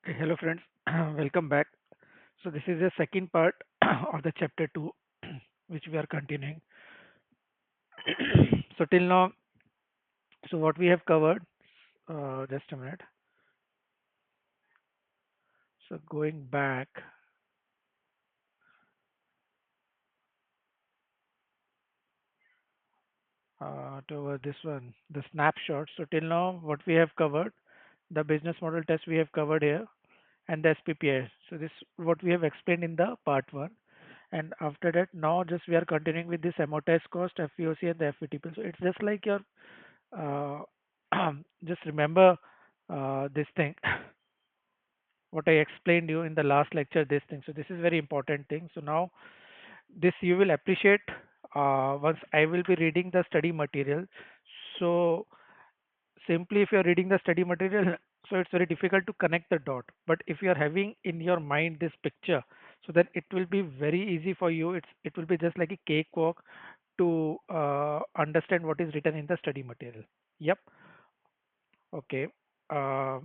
Hello, friends. Welcome back. So, this is the second part of the chapter 2, which we are continuing. So, till now, so what we have covered, just a minute. So, going back to this one, the snapshot. So, till now, what we have covered, the business model test we have covered here, and the SPPS. So, this what we have explained in the part 1. And after that, now just we are continuing with this amortized cost, FEOC, and the FETP. So, it's just like your uh, just remember this thing what I explained you in the last lecture, this thing. So this is very important thing. So now this you will appreciate once I will be reading the study material. So simply if you are reading the study material, so it's very difficult to connect the dot, but if you are having in your mind this picture, so then it will be very easy for you. It will be just like a cakewalk to understand what is written in the study material. Yep. Okay. So,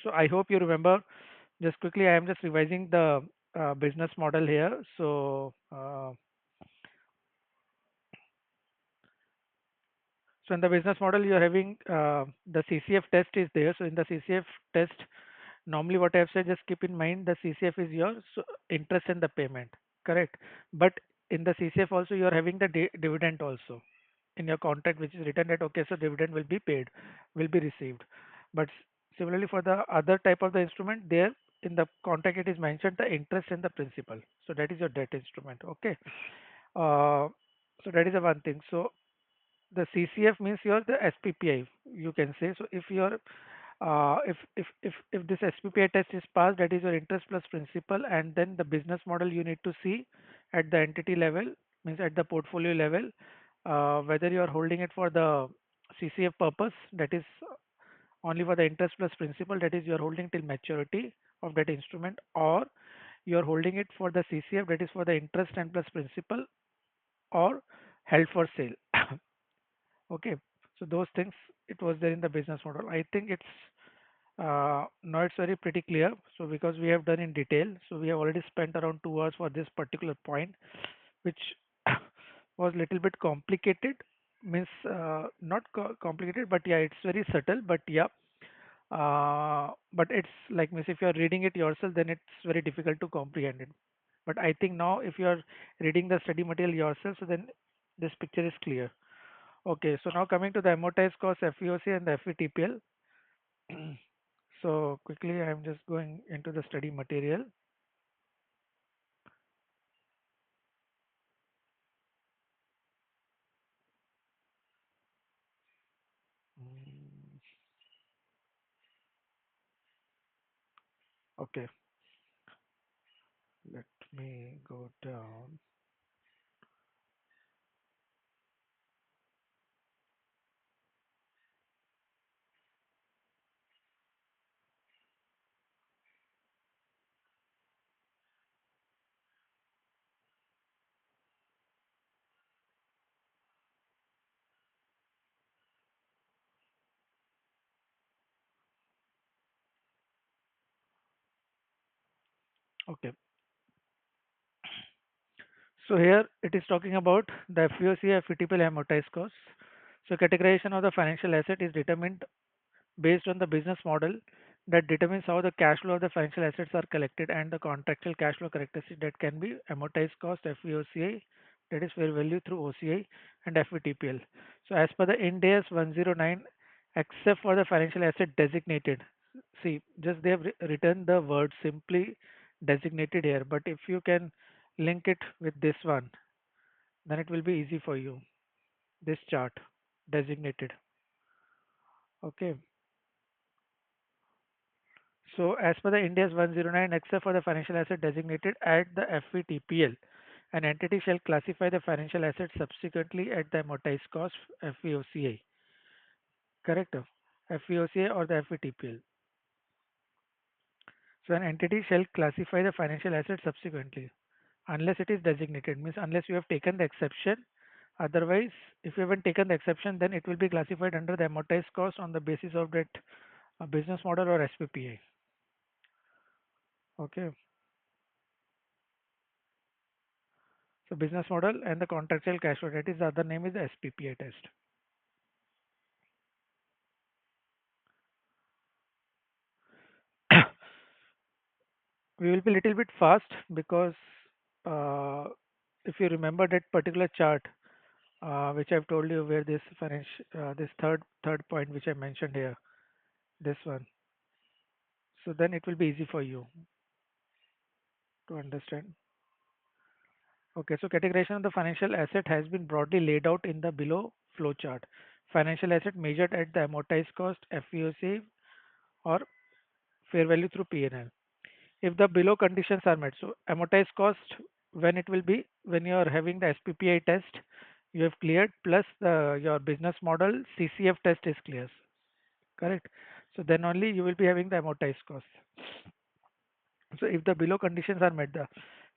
so I hope you remember. Just quickly, I am just revising the business model here. So in the business model, you're having the CCF test is there. So in the CCF test, normally what I have said, just keep in mind the CCF is your interest and the payment, correct? But in the CCF also, you are having the dividend also in your contract, which is written that okay, so dividend will be paid, will be received. But similarly for the other type of the instrument, there in the contract it is mentioned the interest and the principal. So that is your debt instrument. Okay. Uh, so that is the one thing. So the CCF means you're the SPPI, you can say. So if you're if this SPPI test is passed, that is your interest plus principal, and then the business model you need to see at the entity level, means at the portfolio level, whether you are holding it for the CCF purpose, that is only for the interest plus principal, that is you are holding till maturity of that instrument, or you are holding it for the CCF, that is for the interest and plus principal, or held for sale. Okay, so those things it was there in the business model. I think it's now it's very pretty clear. So because we have done in detail, so we have already spent around 2 hours for this particular point, which was little bit complicated. Means not complicated, but yeah, it's very subtle. But yeah, but it's like means if you are reading it yourself, then it's very difficult to comprehend it. But I think now if you are reading the study material yourself, so then this picture is clear. Okay, so now coming to the amortized cost, FEOC and the FETPL. So quickly, I'm just going into the study material. Mm, Okay, let me go down. Okay, so here it is talking about the FEOC, FETPL amortized costs. So categorization of the financial asset is determined based on the business model that determines how the cash flow of the financial assets are collected and the contractual cash flow characteristics that can be amortized cost, FVOCI, that is fair value through OCI, and FVTPL. So as per the Ind AS 109, except for the financial asset designated, see, just they have written the word simply designated here, but if you can link it with this one, then it will be easy for you. This chart, designated. Okay. So as per the India's 109, except for the financial asset designated at the FVTPL, an entity shall classify the financial asset subsequently at the amortized cost FVOCI. Correct? FVOCI or the FVTPL. So an entity shall classify the financial asset subsequently, unless it is designated. Means unless you have taken the exception. Otherwise, if you haven't taken the exception, then it will be classified under the amortized cost on the basis of that business model or SPPI. Okay, so business model and the contractual cash flow, that is the other name is the SPPA test. We will be little bit fast because uh, if you remember that particular chart which I've told you where this financial this third point which I mentioned here, this one, so then it will be easy for you to understand. Okay, so categorization of the financial asset has been broadly laid out in the below flow chart. Financial asset measured at the amortized cost, FVOC, or fair value through P&L. If the below conditions are met, so amortized cost, when it will be, when you are having the SPPI test, you have cleared, plus your business model CCF test is clear, correct? So then only you will be having the amortized cost. So if the below conditions are met, the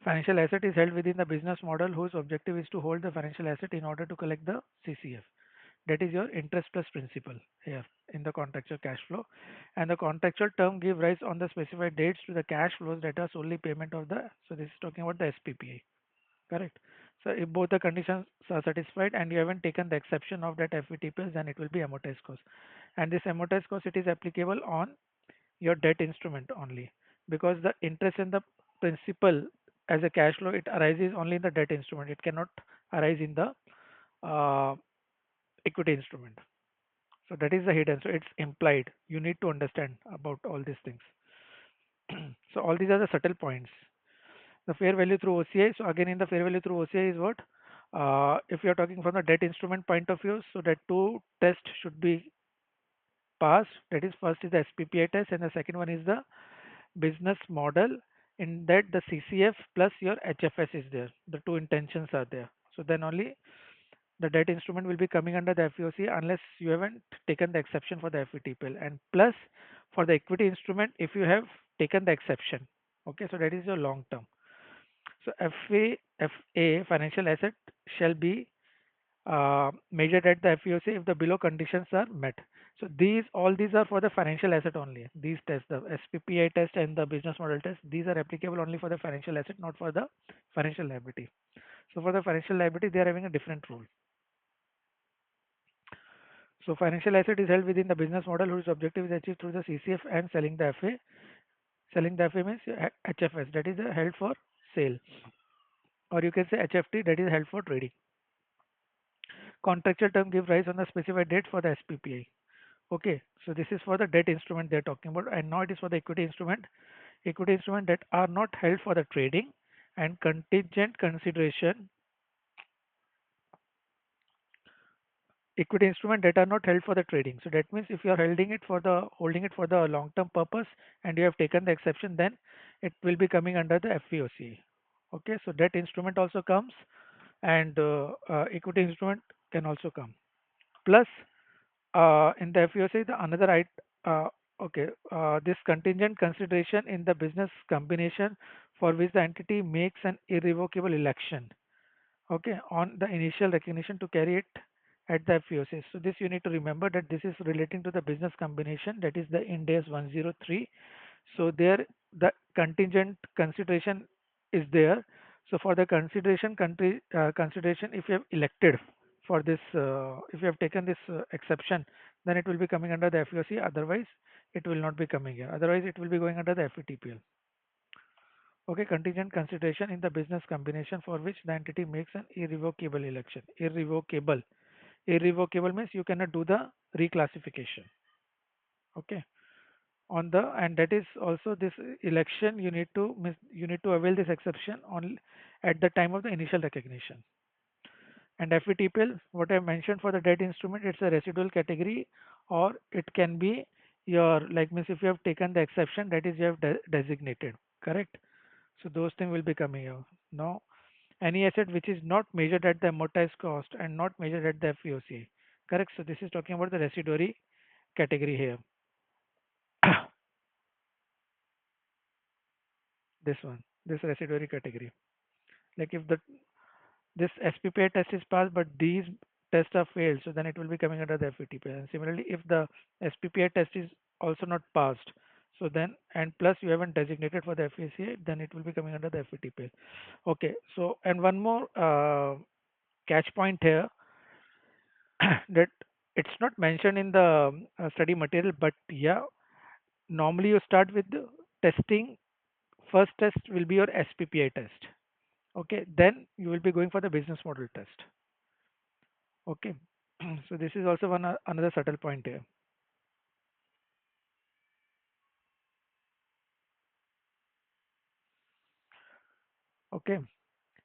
financial asset is held within the business model whose objective is to hold the financial asset in order to collect the CCF. That is your interest plus principal here in the contractual cash flow. And the contractual term give rise on the specified dates to the cash flows that are solely payment of the, so this is talking about the SPPA, correct? So if both the conditions are satisfied and you haven't taken the exception of that FVTPS, then it will be amortized cost. And this amortized cost, it is applicable on your debt instrument only, because the interest and the principal as a cash flow, it arises only in the debt instrument, it cannot arise in the uh, equity instrument. So that is the hidden, so it's implied, you need to understand about all these things. So all these are the subtle points. The fair value through OCI, so again in the fair value through OCI is what, if you are talking from the debt instrument point of view, so that two tests should be passed. That is, first is the SPPI test and the second one is the business model. In that the CCF plus your HFS is there, the two intentions are there, so then only the debt instrument will be coming under the FEOC unless you haven't taken the exception for the FVTPL, and plus for the equity instrument if you have taken the exception. Okay, so that is your long term. So FA financial asset shall be measured at the FEOC if the below conditions are met. So all these are for the financial asset only. These tests, the SPPI test and the business model test, these are applicable only for the financial asset, not for the financial liability. So for the financial liability, they are having a different rule. So financial asset is held within the business model whose objective is achieved through the CCF and selling the FA. Selling the FA means HFS, that is held for sale, or you can say HFT, that is held for trading. Contractual term give rise on the specified date for the SPPI. Okay, so this is for the debt instrument they're talking about, and now it is for the equity instrument. Equity instrument that are not held for the trading, and contingent consideration. Equity instrument that are not held for the trading. So that means if you are holding it for the long term purpose and you have taken the exception, then it will be coming under the FVOC. Okay, so that instrument also comes, and equity instrument can also come. Plus, in the FVOC, the another okay, this contingent consideration in the business combination for which the entity makes an irrevocable election, okay, on the initial recognition to carry it at the FEOC. So this you need to remember that this is relating to the business combination, that is the Ind AS 103. So there the contingent consideration is there. So for the consideration, if you have elected for this, if you have taken this exception, then it will be coming under the FEOC. Otherwise, it will not be coming here. Otherwise, it will be going under the FETPL. Okay, contingent consideration in the business combination for which the entity makes an irrevocable election. Irrevocable. Irrevocable means you cannot do the reclassification. Okay. On the, and that is also this election you need to avail this exception only at the time of the initial recognition. And FVTPL, what I mentioned for the debt instrument, it's a residual category, or it can be your, like means if you have taken the exception, that is you have designated, correct? So those things will be coming here. Now, any asset which is not measured at the amortized cost and not measured at the FVOC, correct? So this is talking about the residuary category here. This one, this residuary category. Like if the this SPPA test is passed, but these tests are failed, so then it will be coming under the FVTPA. And similarly, if the SPPA test is also not passed, So then, and plus you haven't designated for the FACA, then it will be coming under the FETPL. Okay. So, and one more catch point here that it's not mentioned in the study material, but yeah, normally you start with the testing. First test will be your SPPI test. Okay. Then you will be going for the business model test. Okay. So this is also one another subtle point here. Okay.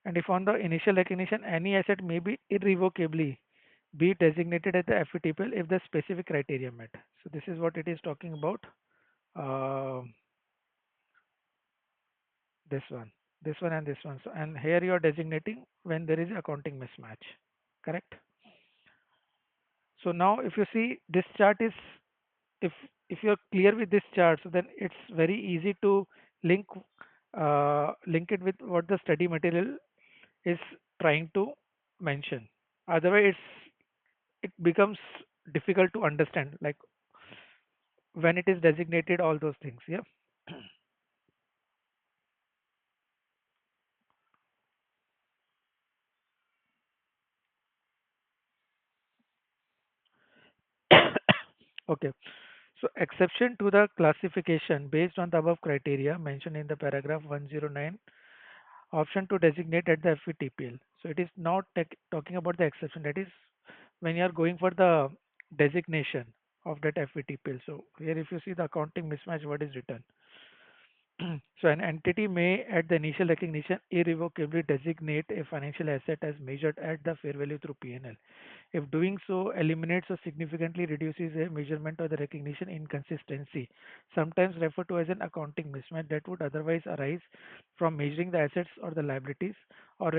And if on the initial recognition, any asset may be irrevocably be designated as the FETPL if the specific criteria met. So this is what it is talking about. Uh, this one, and this one. So, and here you are designating when there is accounting mismatch. Correct. So now, if you see this chart is if if you're clear with this chart, so then it's very easy to link link it with what the study material is trying to mention. Otherwise, it becomes difficult to understand, like when it is designated, all those things. Yeah. Okay. So exception to the classification based on the above criteria mentioned in the paragraph 109, option to designate at the FETPL. So it is not talking about the exception. That is when you are going for the designation of that FETPL. So here, if you see the accounting mismatch, what is written. So an entity may, at the initial recognition, irrevocably designate a financial asset as measured at the fair value through P&L. If doing so eliminates or significantly reduces a measurement or the recognition inconsistency, sometimes referred to as an accounting mismatch that would otherwise arise from measuring the assets or the liabilities or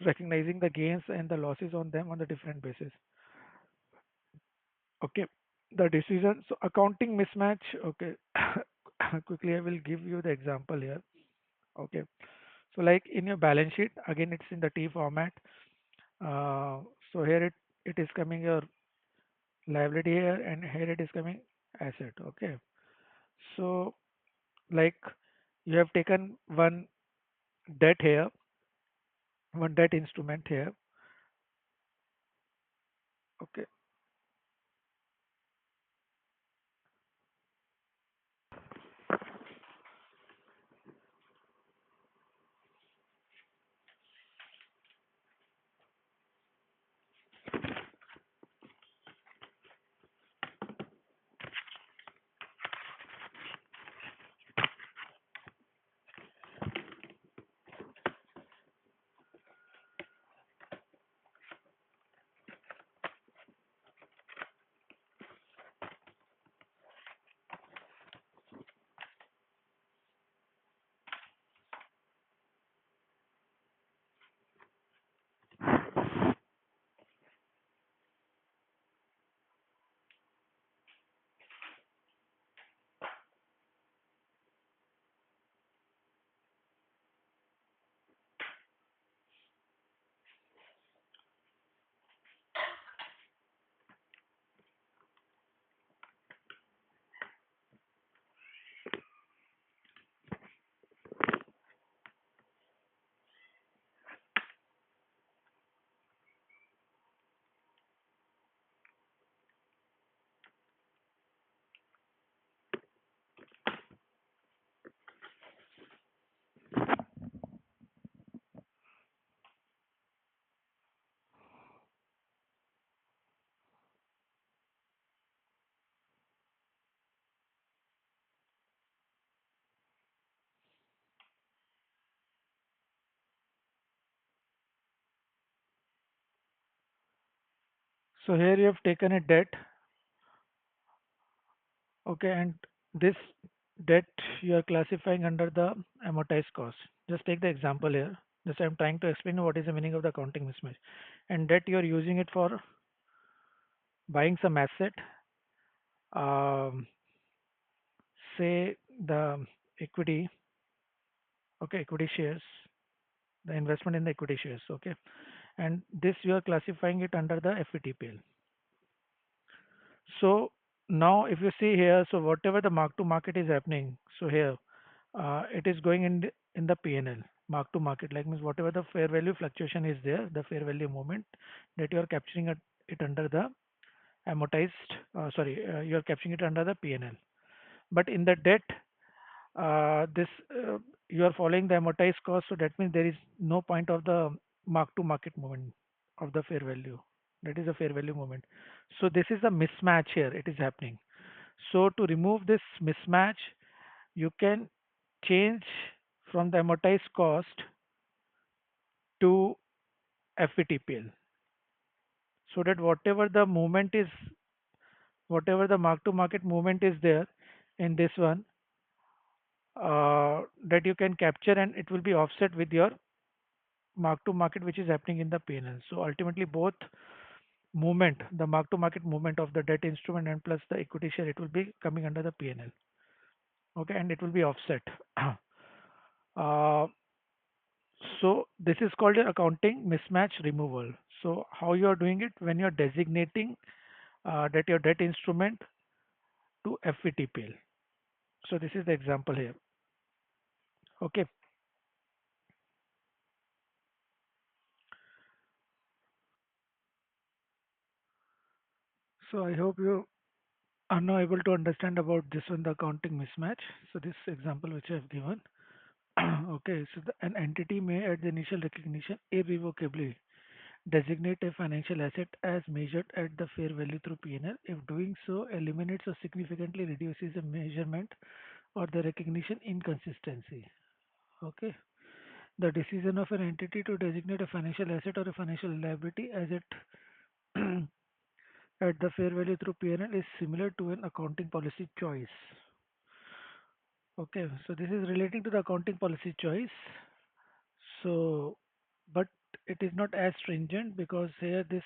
recognizing the gains and the losses on them on the different basis. Okay. The decision, so accounting mismatch, okay. Quickly, I will give you the example here. Okay. So like in your balance sheet, again, it's in the T format. Uh, so here it is coming your liability here, and here it is coming asset. Okay. So like you have taken one debt here, one debt instrument here. Okay. So here you have taken a debt. Okay, and this debt you are classifying under the amortized cost. Just take the example here. Just I'm trying to explain what is the meaning of the accounting mismatch. And debt you are using it for buying some asset, um, say the equity, okay, equity shares, the investment in the equity shares, okay, and this you are classifying it under the FETPL. So Now, if you see here, so whatever the mark to market is happening, so here it is going in the P&L. Mark to market, like means whatever the fair value fluctuation is there, the fair value movement that you are capturing it under the amortized, you are capturing it under the P&L. But in the debt, this you are following the amortized cost, so that means there is no point of the mark to market movement of the fair value. That is a fair value movement. So this is a mismatch here. It is happening. So to remove this mismatch, you can change from the amortized cost to FVTPL, so that whatever the mark to market movement is there in this one, that you can capture, and it will be offset with your mark to market which is happening in the P&L. So ultimately both movement, the mark to market movement of the debt instrument and plus the equity share, it will be coming under the P&L. Okay, and it will be offset. uh, so this is called your accounting mismatch removal. So how you are doing it, when you are designating that your debt instrument to FVTPL. So this is the example here. Okay, so I hope you are now able to understand about this one, the accounting mismatch. So this example which I have given. Okay, so an entity may at the initial recognition irrevocably designate a financial asset as measured at the fair value through P&L. If doing so eliminates or significantly reduces the measurement or the recognition inconsistency. Okay, the decision of an entity to designate a financial asset or a financial liability as it at the fair value through P&L is similar to an accounting policy choice. Okay, so this is relating to the accounting policy choice. So, but it is not as stringent because here this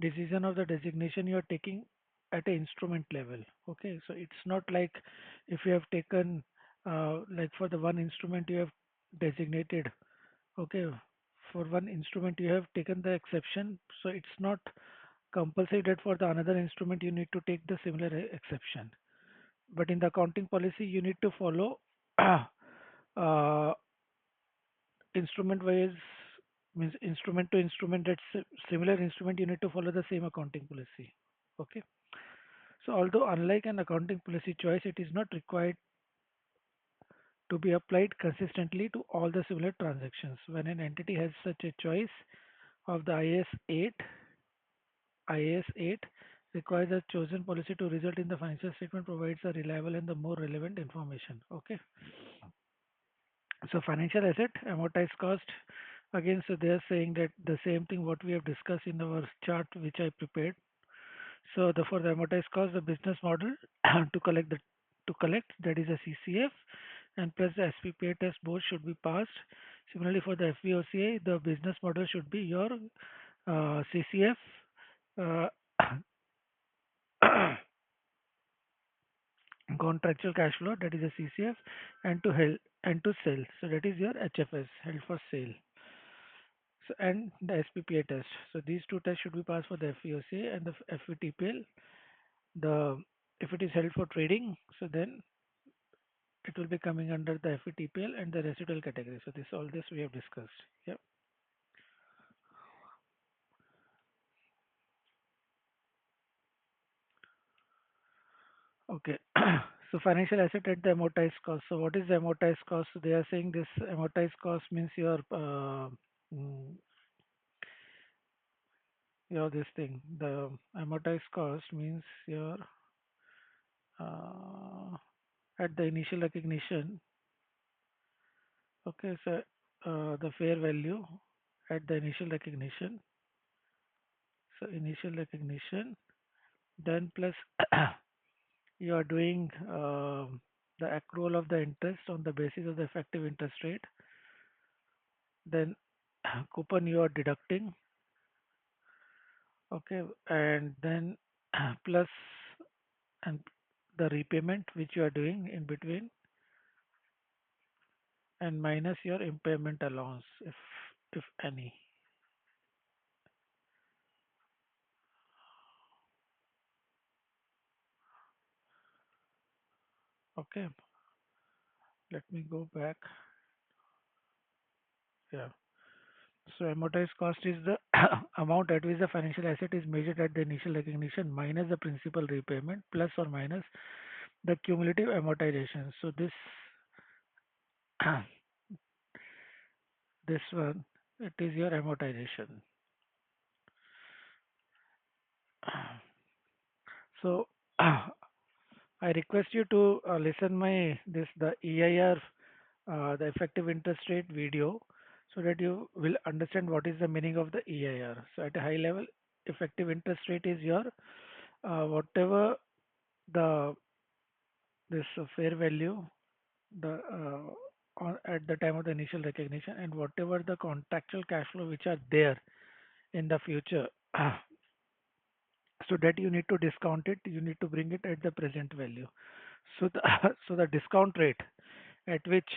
decision of the designation you are taking at a instrument level. Okay, so it's not like if you have taken like for the one instrument you have designated. Okay, for one instrument you have taken the exception, so it's not compulsory that for the another instrument you need to take the similar exception. But in the accounting policy you need to follow uh, instrument wise, means instrument to instrument, that's similar instrument, you need to follow the same accounting policy. Okay, so although unlike an accounting policy choice, it is not required to be applied consistently to all the similar transactions. When an entity has such a choice of the IAS 8 requires a chosen policy to result in the financial statement provides a reliable and the more relevant information. Okay, so financial asset, amortized cost. Again, so they are saying that the same thing what we have discussed in our chart which I prepared. So the for the amortized cost, the business model to collect, that is a CCF, and plus the SPPA test both should be passed. Similarly, for the FVOCI, the business model should be your CCF, uh, contractual cash flow, that is a CCF, and to sell, so that is your HFS, held for sale. So, and the SPPA test. So these two tests should be passed for the FEOC and the FVTPL. The if it is held for trading, so then it will be coming under the FVTPL and the residual category. So this all this we have discussed. Yep. Okay. So financial asset at the amortized cost. So what is the amortized cost? So they are saying this amortized cost means mm, your this thing. The amortized cost means your uh, at the initial recognition. Okay, so the fair value at the initial recognition. So initial recognition, then plus you are doing the accrual of the interest on the basis of the effective interest rate. Then coupon you are deducting. Okay, and then plus and the repayment which you are doing in between, and minus your impairment allowance if any. Okay, let me go back. Yeah. So amortized cost is the amount at which the financial asset is measured at the initial recognition minus the principal repayment plus or minus the cumulative amortization. So this this one, it is your amortization. So I request you to listen my this the EIR, the effective interest rate video, so that you will understand what is the meaning of the EIR. So at a high level, effective interest rate is your whatever the this fair value the at the time of the initial recognition, and whatever the contractual cash flow which are there in the future. So that you need to discount it, you need to bring it at the present value. So the so the discount rate at which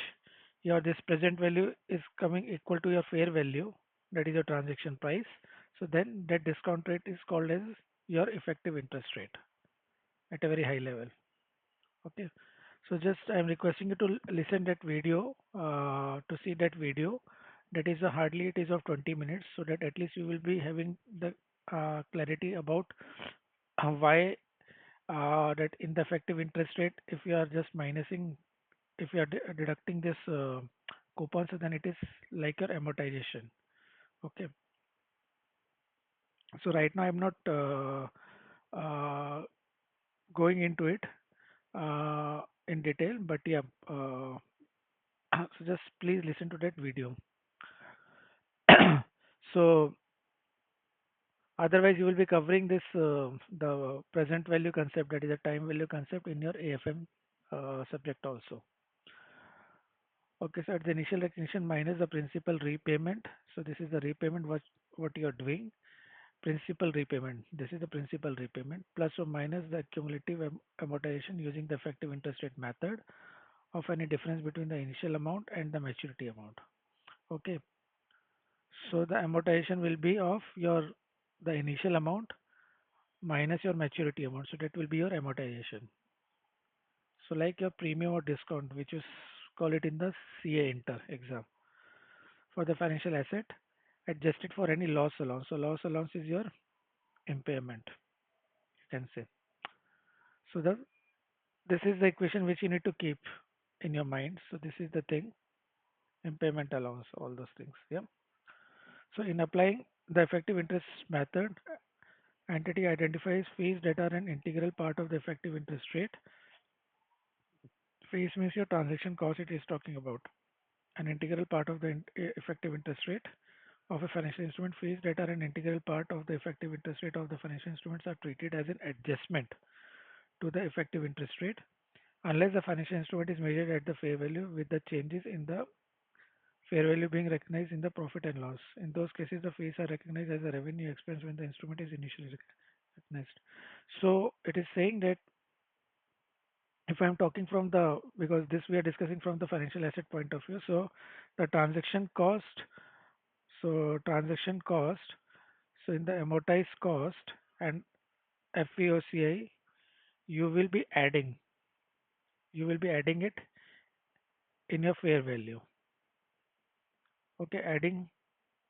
your this present value is coming equal to your fair value, that is your transaction price. So then that discount rate is called as your effective interest rate at a very high level. Okay. So just I'm requesting you to listen that video, to see that video. That is hardly it is of 20 minutes, so that at least you will be having the clarity about why that in the effective interest rate, if you are just minusing, if you are deducting this coupon, so then it is like your amortization. Okay. So right now I'm not uh, going into it in detail, but yeah, so just please listen to that video. So otherwise you will be covering this the present value concept, that is a time value concept, in your AFM subject also. Okay, so at the initial recognition minus the principal repayment. So this is the repayment what you are doing. Principal repayment. This is the principal repayment plus or minus the cumulative amortization using the effective interest rate method of any difference between the initial amount and the maturity amount. Okay, so the amortization will be of your the initial amount minus your maturity amount. So that will be your amortization. So like your premium or discount, which is call it in the CA Inter exam for the financial asset, adjusted for any loss allowance. So loss allowance is your impairment, you can say. So this is the equation which you need to keep in your mind. So this is the thing, impairment allowance, all those things. Yeah. So in applying the effective interest method, entity identifies fees that are an integral part of the effective interest rate. Fees means your transaction cost it is talking about. An integral part of the effective interest rate of a financial instrument. Fees that are an integral part of the effective interest rate of the financial instruments are treated as an adjustment to the effective interest rate unless the financial instrument is measured at the fair value with the changes in the fair value being recognized in the profit and loss. In those cases, the fees are recognized as a revenue expense when the instrument is initially recognized. So it is saying that if I'm talking from the, because this we are discussing from the financial asset point of view, so the transaction cost, so transaction cost, so in the amortized cost and FVOCI, you will be adding, you will be adding it in your fair value. Okay, adding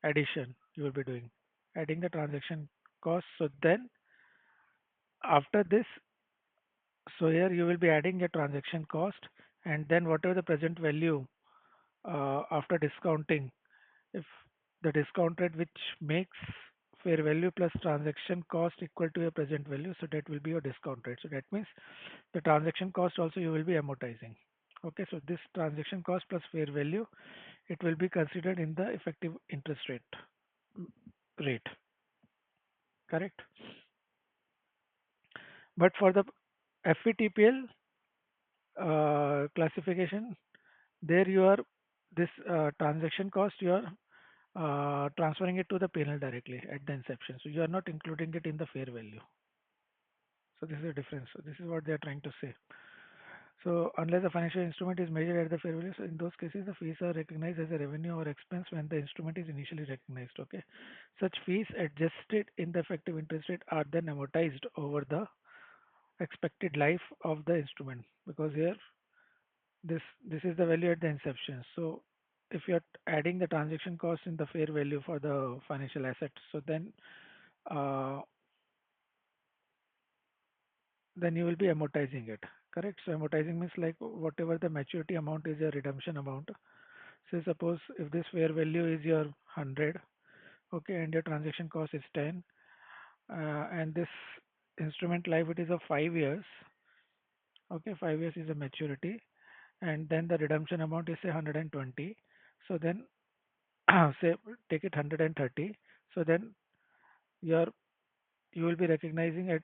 addition you will be doing, adding the transaction cost. So then after this, so here you will be adding your transaction cost, and then whatever the present value after discounting, if the discount rate which makes fair value plus transaction cost equal to your present value, so that will be your discount rate. So that means the transaction cost also you will be amortizing. Okay, so this transaction cost plus fair value, it will be considered in the effective interest rate, correct? But for the FVTPL classification, there you are this transaction cost you are transferring it to the P&L directly at the inception. So you are not including it in the fair value. So this is the difference. So this is what they are trying to say. So unless the financial instrument is measured at the fair value, so in those cases the fees are recognized as a revenue or expense when the instrument is initially recognized. Okay, such fees adjusted in the effective interest rate are then amortized over the expected life of the instrument, because here This is the value at the inception. So if you're adding the transaction cost in the fair value for the financial asset, so uh, then you will be amortizing it. Correct? So amortizing means like whatever the maturity amount is your redemption amount. So suppose if this fair value is your 100, okay, and your transaction cost is 10, and this instrument life it is of 5 years, okay, 5 years is a maturity, and then the redemption amount is say 120. So then say take it 130. So then your you will be recognizing at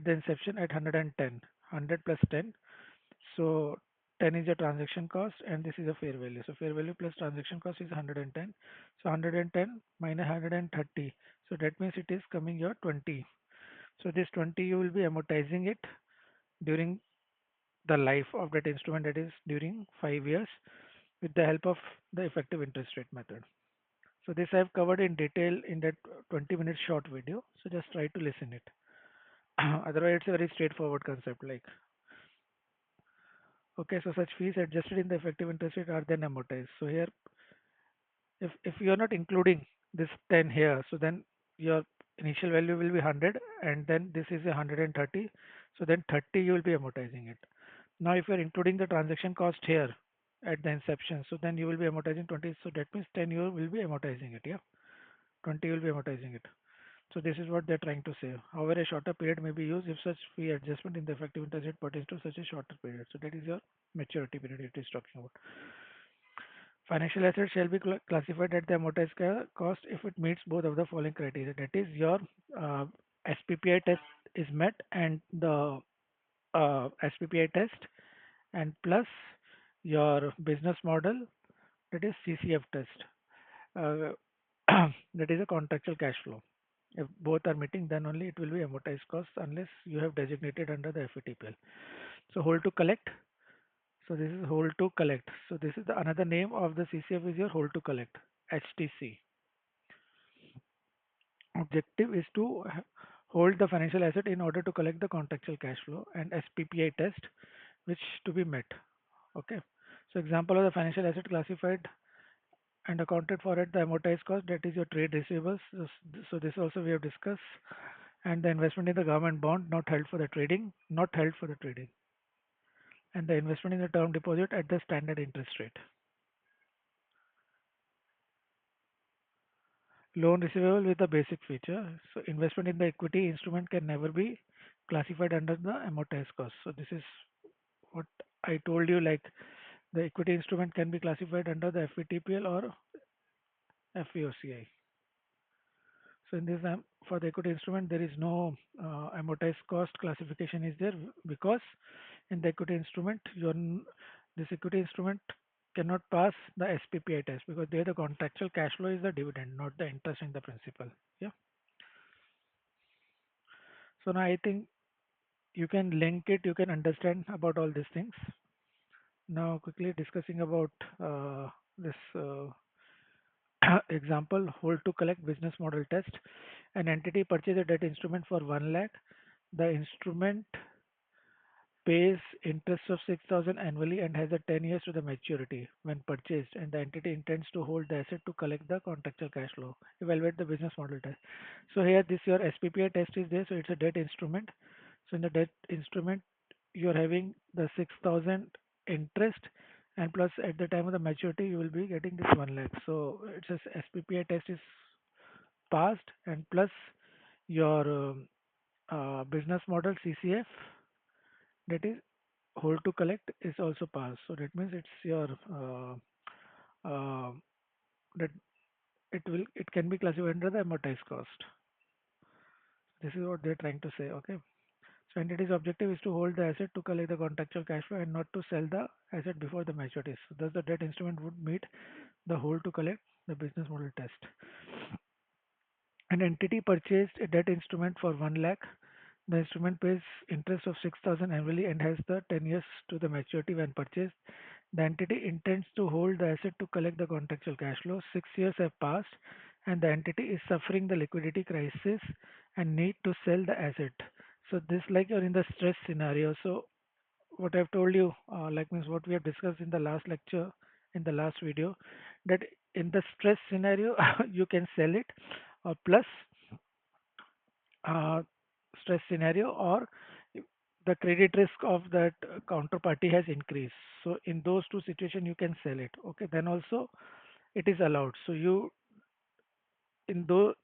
the inception at 110, 100 plus 10. So 10 is your transaction cost and this is a fair value. So fair value plus transaction cost is 110. So 110 minus 130. So that means it is coming your 20. So this 20 you will be amortizing it during the life of that instrument, that is during 5 years, with the help of the effective interest rate method. So this I have covered in detail in that 20-minute short video. So just try to listen it. Otherwise, it's a very straightforward concept. Like, okay, so such fees adjusted in the effective interest rate are then amortized. So here, if you are not including this 10 here, so then your initial value will be 100, and then this is 130. So then 30 you will be amortizing it. Now, if you are including the transaction cost here at the inception, so then you will be amortizing 20. So that means 10 you will be amortizing it. Yeah, 20 will be amortizing it. So this is what they're trying to say. However, a shorter period may be used if such fee adjustment in the effective interest rate pertains to such a shorter period. So that is your maturity period it is talking about. Financial assets shall be classified at the amortized cost if it meets both of the following criteria. That is, your uh, SPPI test is met, and the SPPI test, and plus your business model, that is CCF test. Uh, that is a contractual cash flow. If both are meeting, then only it will be amortized cost unless you have designated under the FETPL. So hold to collect. So this is hold to collect. So this is the another name of the CCF is your hold to collect, HTC. Objective is to hold the financial asset in order to collect the contractual cash flow, and SPPI test which to be met. Okay. So example of the financial asset classified and accounted for at the amortized cost, that is your trade receivables. So this also we have discussed, and the investment in the government bond not held for the trading, not held for the trading, and the investment in the term deposit at the standard interest rate. Loan receivable with a basic feature. So investment in the equity instrument can never be classified under the amortized cost. So this is what I told you, like the equity instrument can be classified under the FVTPL or FVOCI. So in this for the equity instrument, there is no amortized cost classification is there because in the equity instrument, this equity instrument cannot pass the SPPI test because there the contractual cash flow is the dividend, not the interest in the principal. Yeah. So now I think you can link it, you can understand about all these things. Now quickly discussing about this example, hold to collect business model test. An entity purchases a debt instrument for 1 lakh. The instrument pays interest of 6,000 annually and has a 10 years to the maturity when purchased, and the entity intends to hold the asset to collect the contractual cash flow. Evaluate the business model test. So here this your SPPI test is there, so it's a debt instrument. So in the debt instrument, you're having the 6,000 interest, and plus at the time of the maturity, you will be getting this 1 lakh. So it's a SPPI test is passed, and plus your business model CCF, that is hold to collect, is also passed. So that means it's your uh, that it can be classified under the amortized cost. This is what they're trying to say. Okay. So entity's objective is to hold the asset to collect the contractual cash flow and not to sell the asset before the maturity. So thus the debt instrument would meet the hold to collect the business model test. An entity purchased a debt instrument for 1 lakh. The instrument pays interest of 6,000 annually and has the 10 years to the maturity when purchased. The entity intends to hold the asset to collect the contractual cash flow. 6 years have passed and the entity is suffering the liquidity crisis and need to sell the asset. So this like you're in the stress scenario. So what I've told you, like means what we have discussed in the last lecture, in the last video, that in the stress scenario, you can sell it, or plus uh, stress scenario, or the credit risk of that counterparty has increased. So in those two situations, you can sell it. Okay, then also it is allowed. So you in those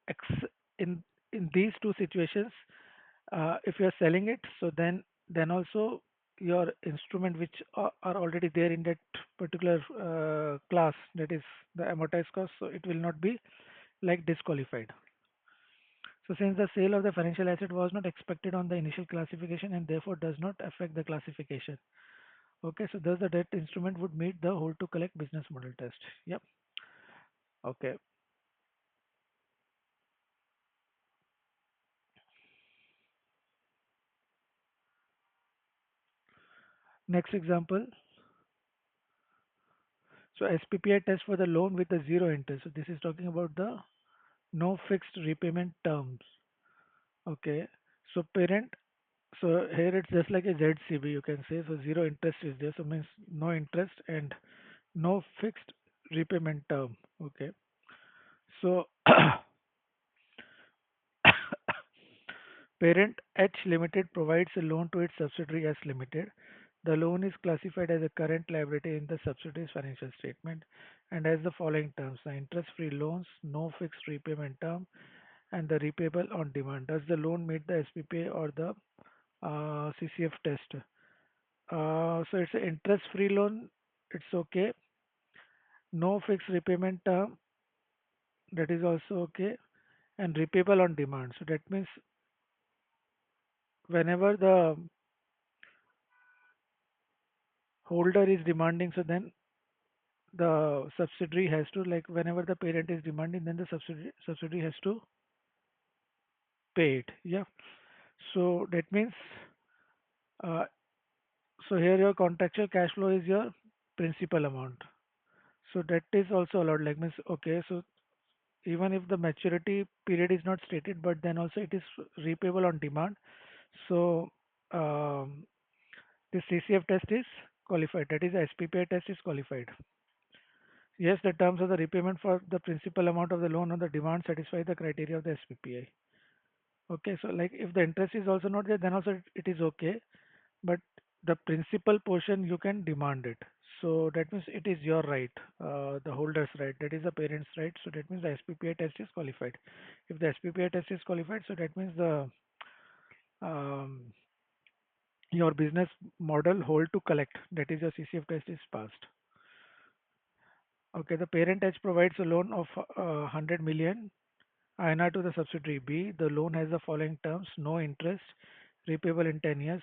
ex- in in these two situations, if you are selling it, so then also your instrument which are already there in that particular class, that is the amortized cost, so it will not be like disqualified. So since the sale of the financial asset was not expected on the initial classification and therefore does not affect the classification. Okay, so thus the debt instrument would meet the hold to collect business model test. Yep. Okay. Next example. So SPPI test for the loan with the zero interest. So this is talking about the no fixed repayment terms. Okay. So parent. So here it's just like a ZCB, you can say. So zero interest is there. So means no interest and no fixed repayment term. Okay. So parent H Limited provides a loan to its subsidiary S Limited. The loan is classified as a current liability in the subsidiary's financial statement and has the following terms: the interest-free loans, no fixed repayment term, and the repayable on demand. Does the loan meet the SPPA or the CCF test? So it's an interest-free loan. It's okay. No fixed repayment term. That is also okay. And repayable on demand. So that means whenever the holder is demanding, so then the subsidiary has to, like, whenever the parent is demanding, then the subsidiary has to pay it. Yeah. So that means uh, so here your contractual cash flow is your principal amount. So that is also allowed. Like means okay. So even if the maturity period is not stated, but then also it is repayable on demand. So um, the CCF test is qualified. That is the SPPI test is qualified. Yes, the terms of the repayment for the principal amount of the loan on the demand satisfy the criteria of the SPPI. Okay, so like if the interest is also not there, then also it is okay. But the principal portion you can demand it. So that means it is your right, the holder's right. That is the parent's right. So that means the SPPI test is qualified. If the SPPI test is qualified, so that means the um, your business model hold to collect. That is your CCF test is passed. Okay, the parent H provides a loan of 100 million INR to the subsidiary B. The loan has the following terms: no interest, repayable in 10 years.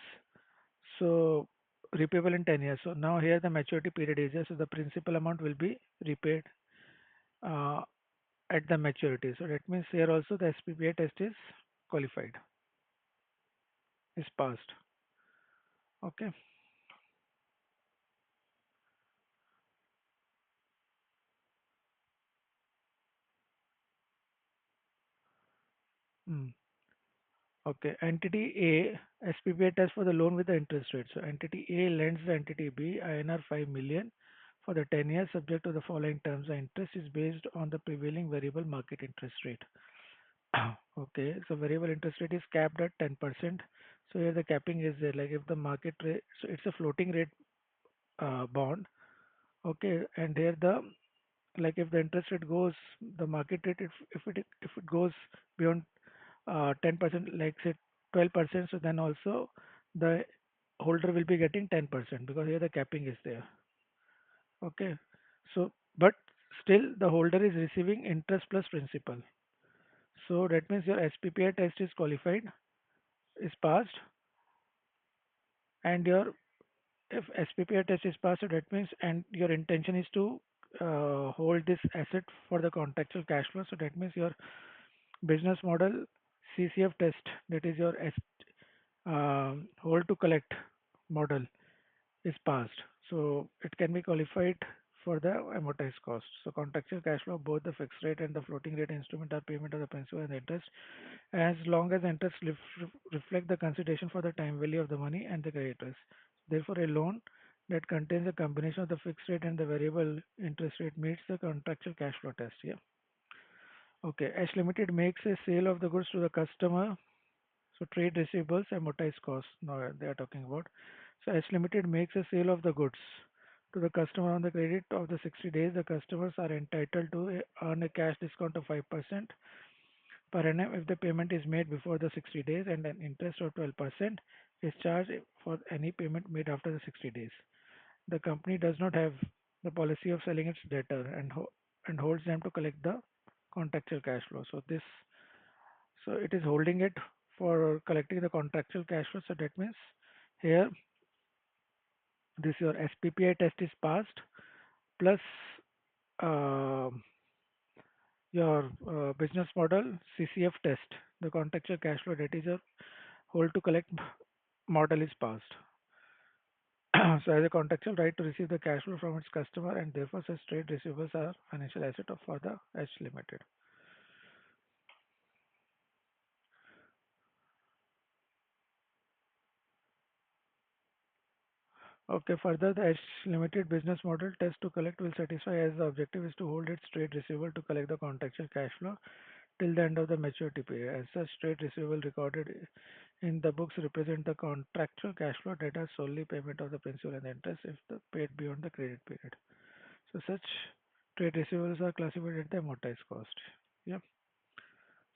So, repayable in 10 years. So, now here the maturity period is there. So, the principal amount will be repaid uh, at the maturity. So, that means here also the SPPA test is qualified, is passed. Okay. Mm. Okay. Entity A, SPPA test for the loan with the interest rate. So, entity A lends the entity B INR 5 million for the 10 years subject to the following terms. The interest is based on the prevailing variable market interest rate. Okay, so variable interest rate is capped at 10%. So here the capping is there, like if the market rate, so it's a floating rate bond. Okay, and here the, like if the interest rate goes, the market rate, if it goes beyond 10%, like say 12%, so then also the holder will be getting 10% because here the capping is there. Okay, so but still the holder is receiving interest plus principal. So that means your SPPI test is qualified, is passed, and your if SPPI test is passed, so that means and your intention is to hold this asset for the contractual cash flow. So that means your business model CCF test, that is your hold to collect model, is passed. So it can be qualified for the amortized cost. So contractual cash flow, both the fixed rate and the floating rate instrument are payment of the principal and the interest, as long as interest reflect the consideration for the time value of the money and the creditors. Therefore, a loan that contains a combination of the fixed rate and the variable interest rate meets the contractual cash flow test. Yeah. Okay. Ash Limited makes a sale of the goods to the customer. So trade receivables, amortized costs. Now they are talking about. So Ash Limited makes a sale of the goods to the customer on the credit of the 60 days. The customers are entitled to earn a cash discount of 5% per annum if the payment is made before the 60 days, and an interest of 12% is charged for any payment made after the 60 days. The company does not have the policy of selling its debtor and holds them to collect the contractual cash flow. So it is holding it for collecting the contractual cash flow. So that means here this your SPPI test is passed plus uh, your business model CCF test, the contractual cash flow, that is your hold to collect model is passed. So as a contractual right to receive the cash flow from its customer, and therefore such trade receivables are financial asset of for the H Limited. Okay, further the H Limited business model test to collect will satisfy as the objective is to hold its trade receivable to collect the contractual cash flow till the end of the maturity period. As such, trade receivable recorded in the books represent the contractual cash flow that are solely payment of the principal and the interest if the paid beyond the credit period. So such trade receivables are classified at the amortized cost. Yeah.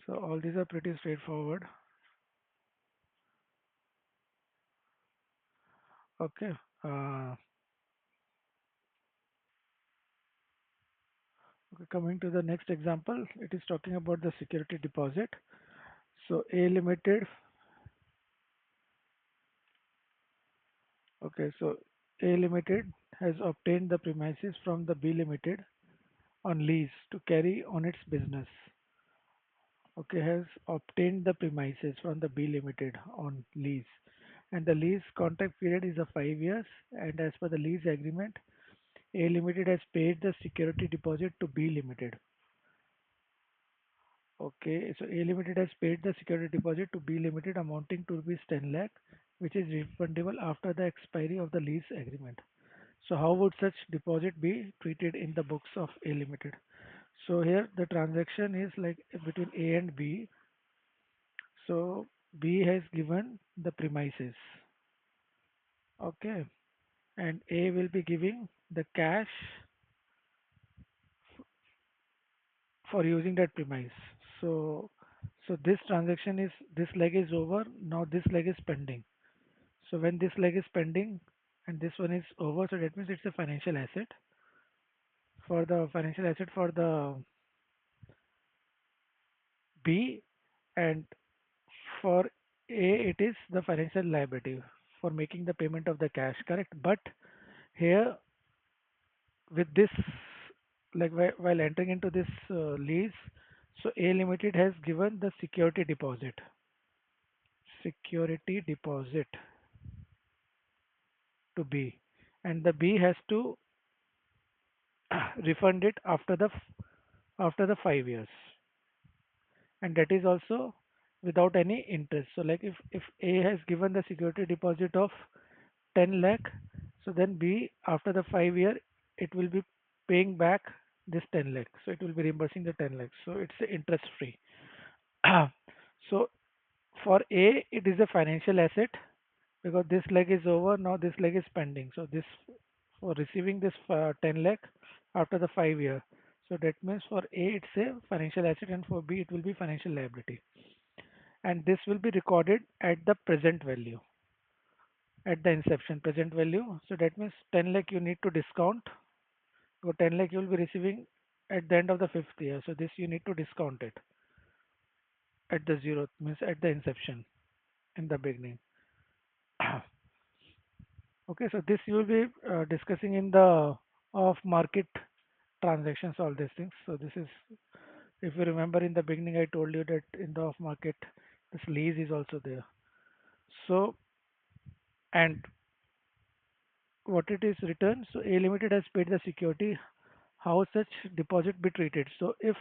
So all these are pretty straightforward. Okay. Uh, okay. Coming to the next example, it is talking about the security deposit. So A Limited. Okay. So A Limited has obtained the premises from the B Limited on lease to carry on its business. Okay, has obtained the premises from the B Limited on lease, and the lease contract period is of 5 years. And as per the lease agreement, A Limited has paid the security deposit to B Limited. Okay, so A Limited has paid the security deposit to B Limited amounting to rupees 10 lakh, which is refundable after the expiry of the lease agreement. So how would such deposit be treated in the books of A Limited? So here the transaction is like between A and B. So B has given the premises, okay, and A will be giving the cash for using that premise. So so this transaction is this leg is over. Now this leg is pending. So when this leg is pending and this one is over, so that means it's a financial asset for the B, and for A it is the financial liability for making the payment of the cash, correct? But here with this, like while entering into this lease, so A Limited has given the security deposit to B, and the B has to refund it after the 5 years, and that is also without any interest. So like if A has given the security deposit of 10 lakh, so then B after the 5 year it will be paying back this 10 lakh. So it will be reimbursing the 10 lakh. So it's interest free. So for A it is a financial asset because this leg is over, now this leg is pending. So this for receiving this 10 lakh after the 5 year. So that means for A it's a financial asset and for B it will be financial liability. And this will be recorded at the present value, at the inception present value. So that means 10 lakh you need to discount. So 10 lakh you will be receiving at the end of the fifth year. So this you need to discount it at the zero, means at the inception in the beginning. Okay, so this you will be discussing in the off market transactions, all these things. So this is, if you remember in the beginning, I told you that in the off market, this lease is also there. So, and what it is returned, so A Limited has paid the security. How such deposit be treated? So if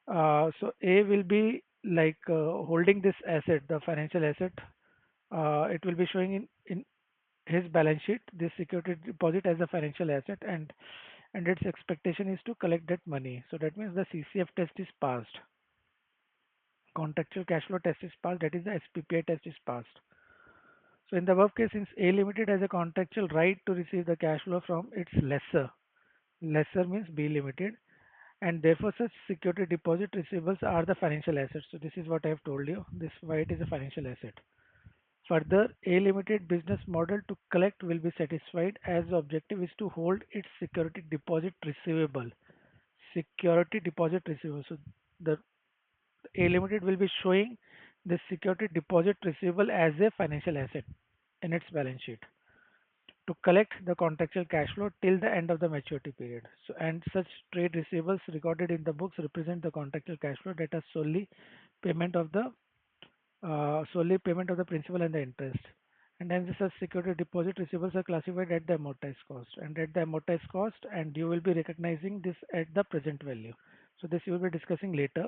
so A will be like holding this asset, the financial asset. It will be showing in his balance sheet this security deposit as a financial asset, and its expectation is to collect that money. So that means the CCF test is passed. Contractual cash flow test is passed. That is the SPPI test is passed. So in the above case, since A Limited has a contractual right to receive the cash flow from its lessor means B Limited, and therefore such security deposit receivables are the financial assets. So this is what I have told you. This why it is a financial asset. Further, A Limited business model to collect will be satisfied as the objective is to hold its security deposit receivable. Security deposit receivable. So the A Limited will be showing the security deposit receivable as a financial asset in its balance sheet to collect the contractual cash flow till the end of the maturity period. So, and such trade receivables recorded in the books represent the contractual cash flow that are payment of the solely payment of the principal and the interest. And then such security deposit receivables are classified at the amortized cost and at the amortized cost, and you will be recognizing this at the present value. So this you will be discussing later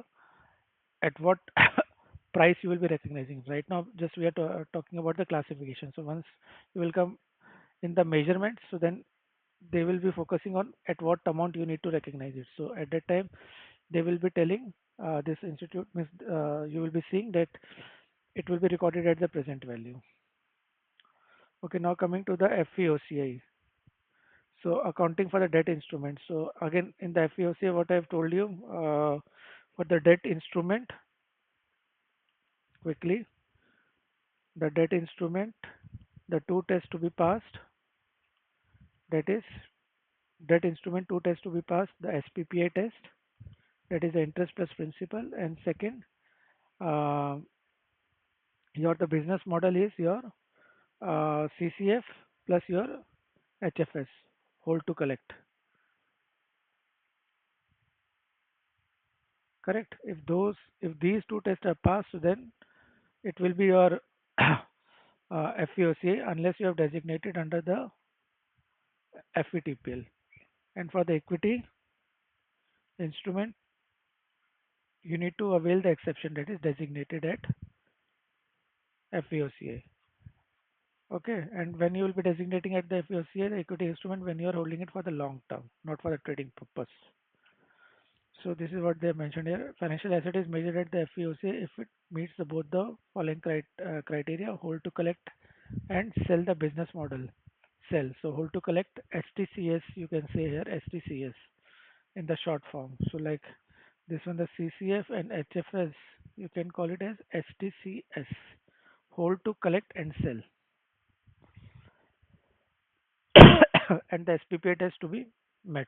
at what price you will be recognizing. Right now, just we are talking about the classification. So once you will come in the measurement, so then they will be focusing on at what amount you need to recognize it. So at that time, they will be telling this institute means you will be seeing that it will be recorded at the present value. Okay, now coming to the FVOCI. So accounting for the debt instrument. So again, in the FVOCI, what I have told you for the debt instrument, quickly, the debt instrument, the two tests to be passed, that is debt instrument two tests to be passed, the SPPA test, that is the interest plus principal, and second, uh, your the business model is your CCF plus your HFS, hold to collect. Correct. If these two tests are passed, so then it will be your FVOCA unless you have designated under the FVTPL. And for the equity instrument, you need to avail the exception that is designated at FVOCA. Okay. And when you will be designating at the FVOCA, the equity instrument when you are holding it for the long term, not for the trading purpose. So this is what they have mentioned here. Financial asset is measured at the FVOCA if it meets both the following criteria: hold to collect and sell the business model. Sell. So hold to collect STCS. You can say here STCS in the short form. So like this one, the CCF and HFS, you can call it as STCS. Hold to collect and sell, and the SPPA has to be met.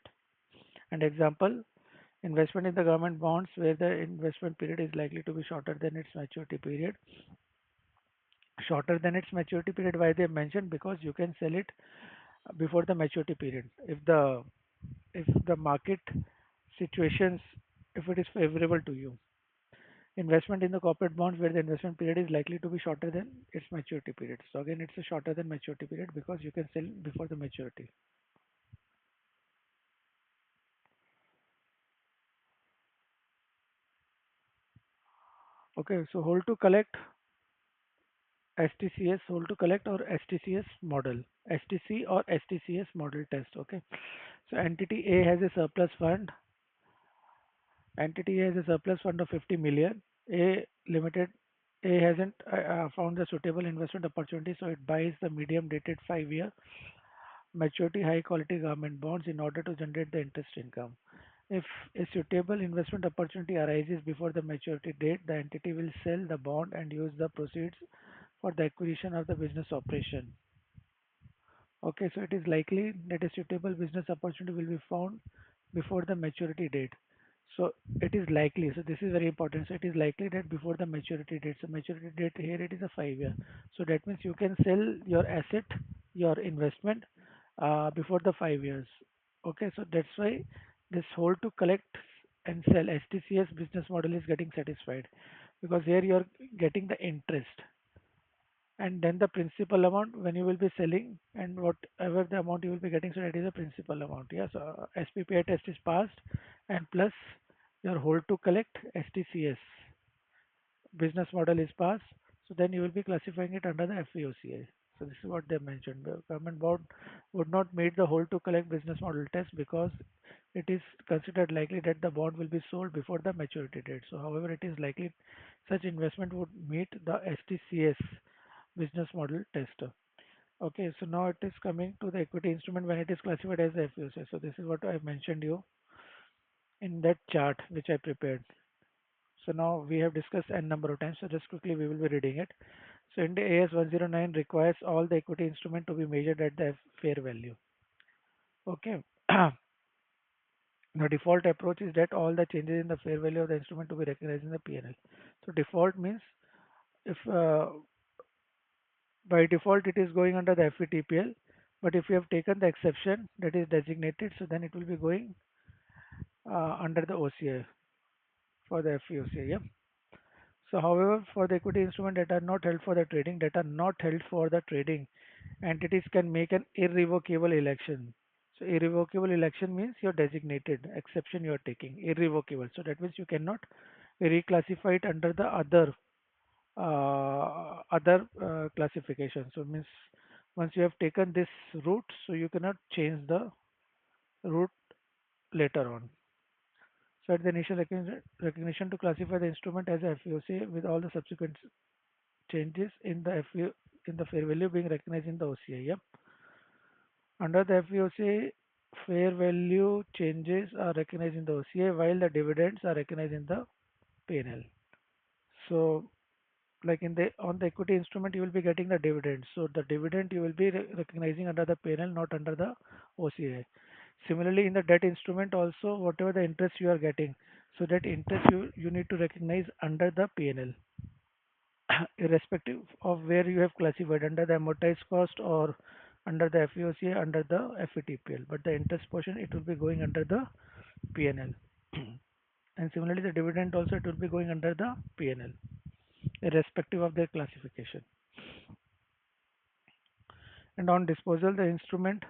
And example, investment in the government bonds where the investment period is likely to be shorter than its maturity period. Shorter than its maturity period, why they mentioned? Because you can sell it before the maturity period. If the market situations, if it is favorable to you. Investment in the corporate bonds where the investment period is likely to be shorter than its maturity period. So again, it's a shorter than maturity period because you can sell before the maturity. Okay, so hold to collect STCS, hold to collect or STCS model, STC or STCS model test. Okay, so entity A has a surplus fund. Entity A has a surplus fund of 50 million. A limited A hasn't found the suitable investment opportunity, so it buys the medium dated 5 year maturity high quality government bonds in order to generate the interest income. If a suitable investment opportunity arises before the maturity date, the entity will sell the bond and use the proceeds for the acquisition of the business operation. Okay, so it is likely that a suitable business opportunity will be found before the maturity date. So it is likely. So this is very important. So it is likely that before the maturity date. So maturity date here it is a 5 year. So that means you can sell your asset, your investment before the 5 years. Okay, so that's why this hold to collect and sell STCS business model is getting satisfied because here you are getting the interest and then the principal amount when you will be selling and whatever the amount you will be getting, so that is the principal amount. Yes, SPPI test is passed and plus your hold to collect STCS business model is passed, so then you will be classifying it under the FVOCI. So this is what they mentioned. The government board would not meet the hold to collect business model test because it is considered likely that the bond will be sold before the maturity date. So however, it is likely such investment would meet the STCS business model test. Okay, so now it is coming to the equity instrument when it is classified as a FUSA. So this is what I mentioned you in that chart which I prepared. So now we have discussed n number of times. So just quickly we will be reading it. So Ind AS 109 requires all the equity instrument to be measured at the fair value. Okay. The default approach is that all the changes in the fair value of the instrument to be recognized in the P&L. So default means if by default it is going under the FVTPL, but if you have taken the exception that is designated, so then it will be going under the OCI for the FVOCI. Yeah. So however, for the equity instrument that are not held for the trading, entities can make an irrevocable election. So irrevocable election means you're designated, exception you're taking, irrevocable. So that means you cannot reclassify it under the other classification. So means once you have taken this route, so you cannot change the route later on. So at the initial recognition to classify the instrument as a FVOC with all the subsequent changes in the FVO in the fair value being recognized in the OCI. Yep. Under the FVOC, fair value changes are recognized in the OCI while the dividends are recognized in the P&L. So like in the on the equity instrument you will be getting the dividend, so the dividend you will be recognizing under the P&L, not under the OCI. Similarly in the debt instrument also, whatever the interest you are getting, so that interest you need to recognize under the P&L irrespective of where you have classified under the amortized cost or under the FEOCA under the FETPL, but the interest portion it will be going under the P&L. And similarly the dividend also it will be going under the P&L irrespective of their classification. And on disposal, the instrument,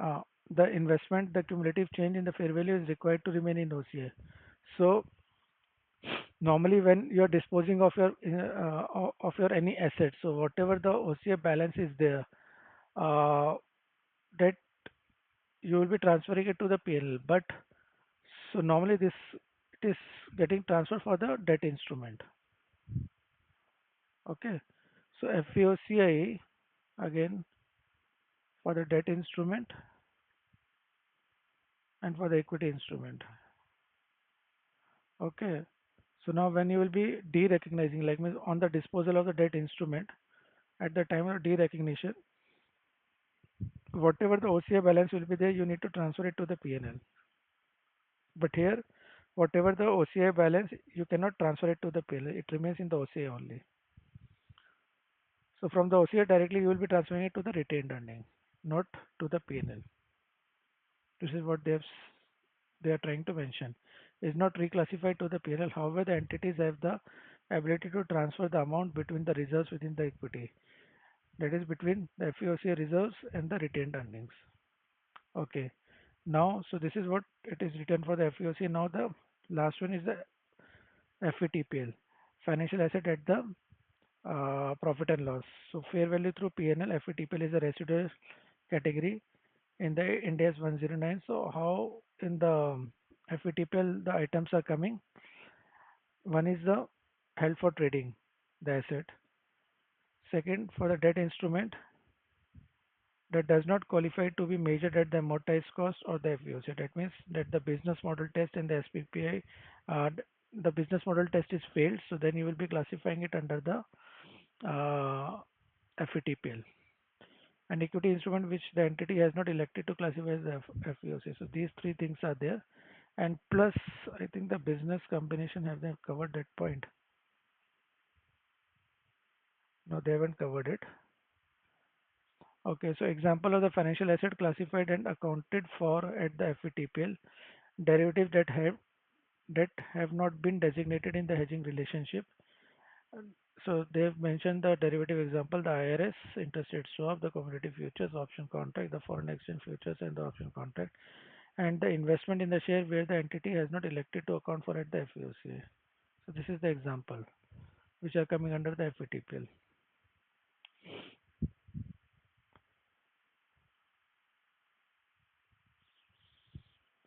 uh, the investment, the cumulative change in the fair value is required to remain in OCA. So normally when you are disposing of your any asset, so whatever the OCA balance is there, uh, that you will be transferring it to the PL. But so normally this it is getting transferred for the debt instrument. Okay. So FVOCI again for the debt instrument and for the equity instrument. Okay. So now when you will be derecognizing, like means on the disposal of the debt instrument, at the time of derecognition, whatever the OCI balance will be there, you need to transfer it to the PNL. But here, whatever the OCI balance, you cannot transfer it to the PNL. It remains in the OCI only. So from the OCI directly, you will be transferring it to the retained earning, not to the PNL. This is what they are trying to mention. Is not reclassified to the PNL. However, the entities have the ability to transfer the amount between the reserves within the equity. That is between the FEOCA reserves and the retained earnings. Okay. Now, so this is what it is written for the FEOC. Now the last one is the FETPL, financial asset at the profit and loss. So fair value through P&L, FETPL is a residual category in the Ind AS 109. So how in the FETPL the items are coming? One is the held for trading, the asset. Second, for the debt instrument, that does not qualify to be measured at the amortized cost or the FVOC. That means that the business model test and the SPPI, the business model test is failed, so then you will be classifying it under the FETPL. And equity instrument which the entity has not elected to classify as the FVOC. So these three things are there. And plus, I think the business combination have they covered that point? No, they haven't covered it. Okay, so example of the financial asset classified and accounted for at the FVTPL, derivatives that have not been designated in the hedging relationship. So they've mentioned the derivative example, the IRS, interest rate swap, the commodity futures, option contract, the foreign exchange futures, and the option contract, and the investment in the share where the entity has not elected to account for at the FVOCA. So this is the example which are coming under the FVTPL.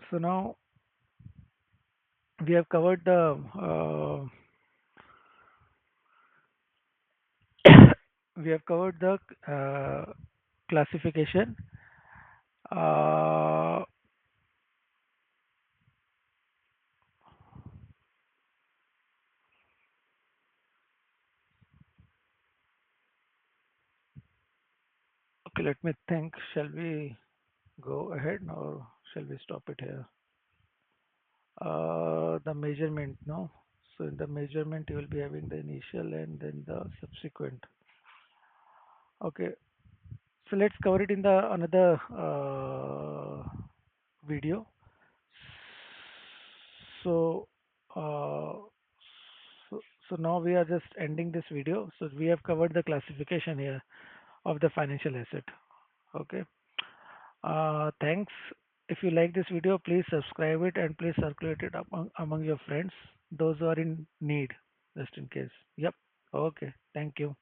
So now we have covered the we have covered the classification. Uh, okay, let me think. Shall we go ahead or shall we stop it here? The measurement, no? So in the measurement, you will be having the initial and then the subsequent. Okay, so let's cover it in the another video. So, uh, so, so now we are just ending this video. So we have covered the classification here of the financial asset. Okay. Thanks. If you like this video, please subscribe it and please circulate it among your friends, those who are in need, just in case. Yep. Okay. Thank you.